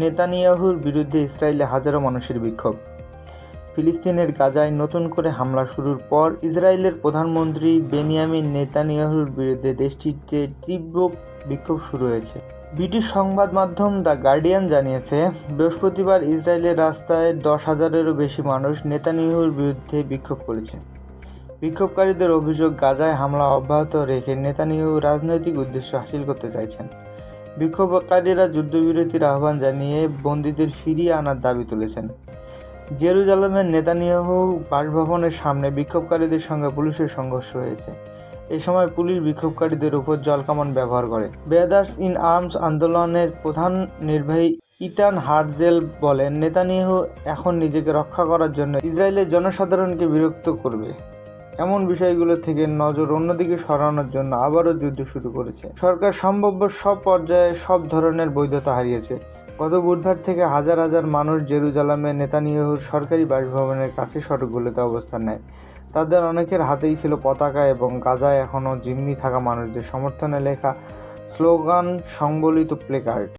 নেতানিয়াহুর বিরুদ্ধে ইসরায়েলে হাজারো মানুষের বিক্ষোভ। ফিলিস্তিনের গাজায় নতুন করে হামলা শুরুর পর ইসরায়েলের প্রধানমন্ত্রী বেনিয়ামিন নেতানিয়াহুর বিরুদ্ধে দেশটিতে তীব্র বিক্ষোভ শুরু হয়েছে। ব্রিটিশ সংবাদ মাধ্যম দ্য গার্ডিয়ান জানিয়েছে, বৃহস্পতিবার ইসরায়েলের রাস্তায় 10,000-এরও বেশি মানুষ নেতানিয়াহুর বিরুদ্ধে বিক্ষোভ করেছে। বিক্ষোভকারীদের অভিযোগ, গাজায় হামলা অব্যাহত রেখে নেতানিয়াহু রাজনৈতিক উদ্দেশ্য হাসিল করতে চাইছেন। বিক্ষোভকারীরা যুদ্ধবিরতির আহ্বান জানিয়ে বন্দীদের ফিরিয়ে আনার দাবি তুলেছেন। জেরুজালেমের নেতানিয়াহু বাসভবনের সামনে বিক্ষোভকারীদের সঙ্গে পুলিশের সংঘর্ষ হয়েছে। এ সময় পুলিশ বিক্ষোভকারীদের উপর জলকামান ব্যবহার করে। ব্রাদার্স ইন আর্মস আন্দোলনের প্রধান নির্বাহী ইটান হার্টজেল বলেন, নেতানিয়াহু এখন নিজেকে রক্ষা করার জন্য ইসরায়েলের জনসাধারণকে বিরক্ত করবে এমন বিষয়গুলো থেকে নজর অন্যদিকে সরানোর জন্য আবারও যুদ্ধ শুরু করেছে। সরকার সম্ভাব্য সব পর্যায়ে সব ধরনের বৈধতা হারিয়েছে। গত বুধবার থেকে হাজার হাজার মানুষ জেরুজালেমে নেতানিয়াহুর সরকারি বাসভবনের কাছে সড়কগুলোতে অবস্থান নেয়। তাদের অনেকের হাতেই ছিল পতাকা এবং গাজায় এখনও জিম্মি থাকা মানুষদের সমর্থনে লেখা স্লোগান সংবলিত প্লেকার্ড।